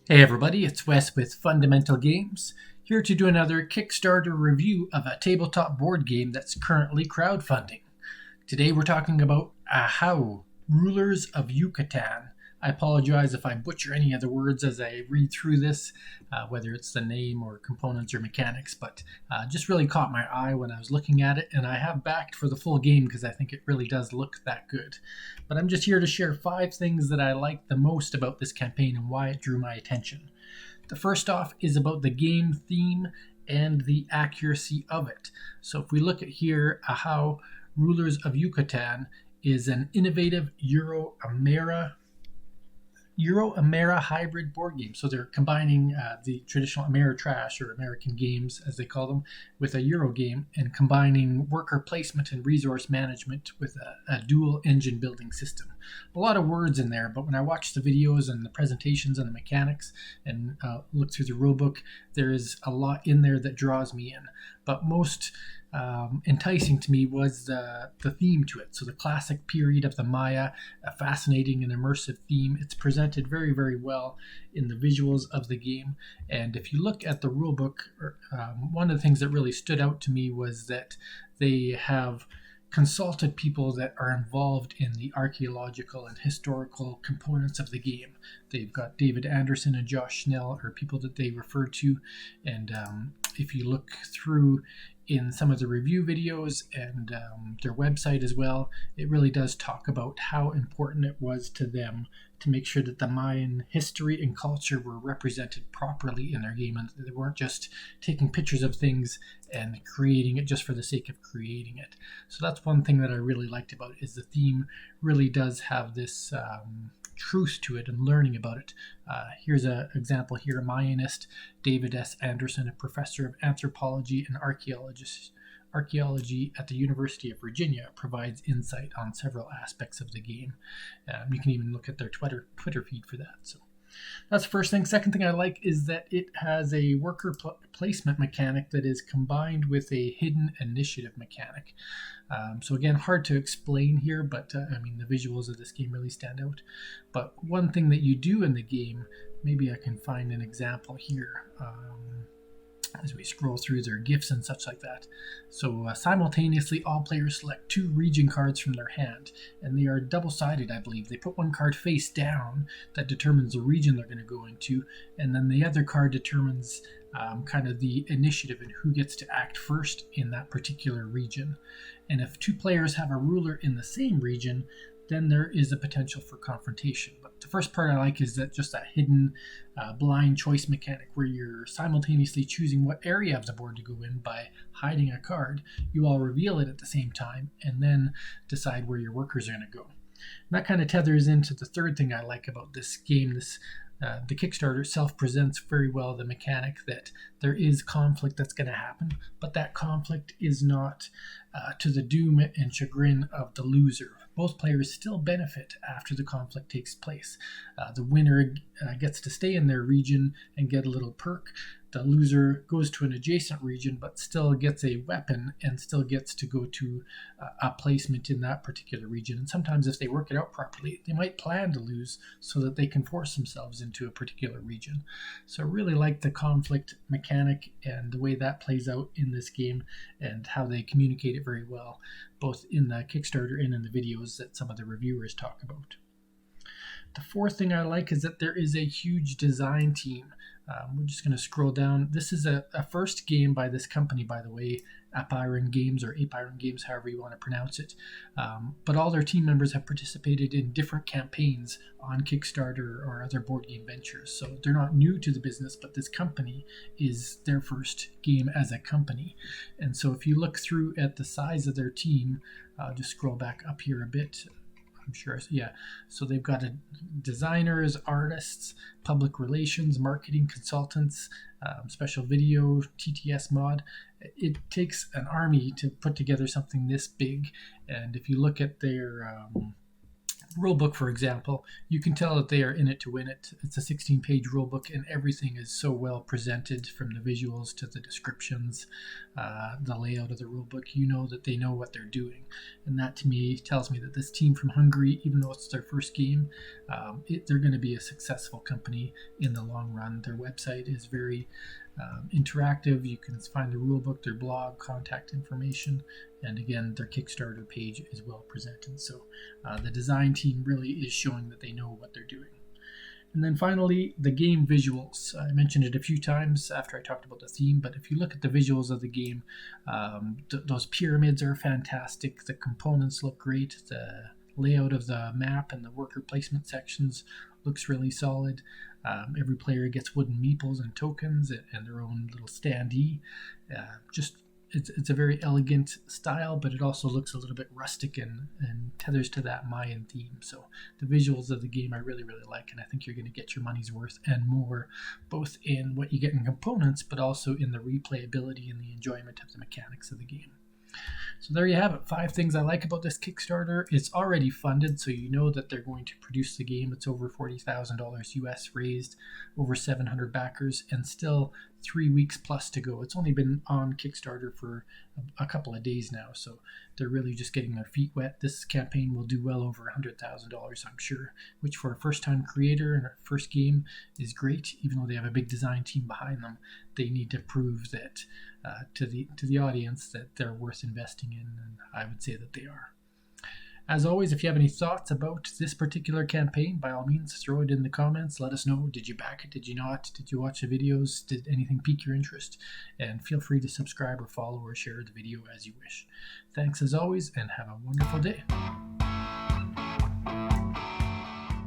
Hey everybody, it's Wes with Fundamental Games, here to do another Kickstarter review of a tabletop board game that's currently crowdfunding. Today we're talking about Ahau, Rulers of Yucatan. I apologize if I butcher any of the words as I read through this, whether it's the name or components or mechanics, but just really caught my eye when I was looking at it, and I have backed for the full game because I think it really does look that good. But I'm just here to share 5 things that I like the most about this campaign and why it drew my attention. The first off is about the game theme and the accuracy of it. So if we look at here, Ahau, Rulers of Yucatan is an innovative Euro-Amera hybrid board game. So they're combining the traditional Ameritrash, or American games as they call them, with a Euro game, and combining worker placement and resource management with a dual engine building system. A lot of words in there, but when I watch the videos and the presentations and the mechanics and look through the rulebook, there is a lot in there that draws me in. But most enticing to me was the theme to it. So the classic period of the Maya, a fascinating and immersive theme. It's presented very, very well in the visuals of the game. And if you look at the rulebook, one of the things that really stood out to me was that they have consulted people that are involved in the archaeological and historical components of the game. They've got David Anderson and Josh Snell are people that they refer to, and if you look through in some of the review videos and their website as well, it really does talk about how important it was to them to make sure that the Mayan history and culture were represented properly in their game, and they weren't just taking pictures of things and creating it just for the sake of creating it. So that's one thing that I really liked about it, is the theme really does have this truth to it and learning about it. Here's an example here. A Mayanist, David S. Anderson, a professor of anthropology and archaeology at the University of Virginia, provides insight on several aspects of the game. You can even look at their Twitter feed for that. So that's the first thing. Second thing I like is that it has a worker placement mechanic that is combined with a hidden initiative mechanic. So again, hard to explain here, but the visuals of this game really stand out. But one thing that you do in the game, maybe I can find an example here. As we scroll through their gifts and such like that. So simultaneously, all players select 2 region cards from their hand, and they are double-sided, I believe. They put one card face down that determines the region they're going to go into, and then the other card determines kind of the initiative and who gets to act first in that particular region. And if 2 players have a ruler in the same region, then there is a potential for confrontation. But the first part I like is that just that hidden blind choice mechanic where you're simultaneously choosing what area of the board to go in by hiding a card. You all reveal it at the same time and then decide where your workers are going to go. And that kind of tethers into the third thing I like about this game. The Kickstarter itself presents very well the mechanic that there is conflict that's going to happen, but that conflict is not to the doom and chagrin of the loser. Both players still benefit after the conflict takes place. The winner gets to stay in their region and get a little perk. The loser goes to an adjacent region but still gets a weapon and still gets to go to a placement in that particular region. And sometimes if they work it out properly, they might plan to lose so that they can force themselves into a particular region. So I really like the conflict mechanic and the way that plays out in this game and how they communicate it very well, both in the Kickstarter and in the videos that some of the reviewers talk about. The fourth thing I like is that there is a huge design team. We're just going to scroll down. This is a first game by this company, by the way, Apiron Games, or Apiron Games, however you want to pronounce it. But all their team members have participated in different campaigns on Kickstarter or other board game ventures. So they're not new to the business, but this company is their first game as a company. And so if you look through at the size of their team, just scroll back up here a bit. I'm sure, yeah. So they've got designers, artists, public relations, marketing consultants, special video, TTS mod. It takes an army to put together something this big. And if you look at their rulebook, for example, you can tell that they are in it to win it. It's a 16-page rulebook, and everything is so well presented, from the visuals to the descriptions, the layout of the rulebook. You know that they know what they're doing, and that to me tells me that this team from Hungary, even though it's their first game, they're going to be a successful company in the long run. Their website is very interactive. You can find the rulebook, their blog, contact information, and again, their Kickstarter page is well presented. So the design team really is showing that they know what they're doing. And then finally, the game visuals. I mentioned it a few times after I talked about the theme, but if you look at the visuals of the game, those pyramids are fantastic. The components look great. The layout of the map and the worker placement sections looks really solid. Every player gets wooden meeples and tokens and their own little standee. It's a very elegant style, but it also looks a little bit rustic and tethers to that Mayan theme. So the visuals of the game I really, really like, and I think you're going to get your money's worth and more, both in what you get in components, but also in the replayability and the enjoyment of the mechanics of the game. So there you have it, 5 things I like about this Kickstarter. It's already funded, so you know that they're going to produce the game. It's over $40,000 US raised, over 700 backers, and still 3 weeks plus to go. It's only been on Kickstarter for a couple of days now, so they're really just getting their feet wet. This campaign will do well over $100,000, I'm sure, which for a first-time creator and a first game is great. Even though they have a big design team behind them, they need to prove that to the audience that they're worth investing in, and I would say that they are. As always, if you have any thoughts about this particular campaign, by all means, throw it in the comments. Let us know. Did you back it? Did you not? Did you watch the videos? Did anything pique your interest? And feel free to subscribe or follow or share the video as you wish. Thanks as always, and have a wonderful day.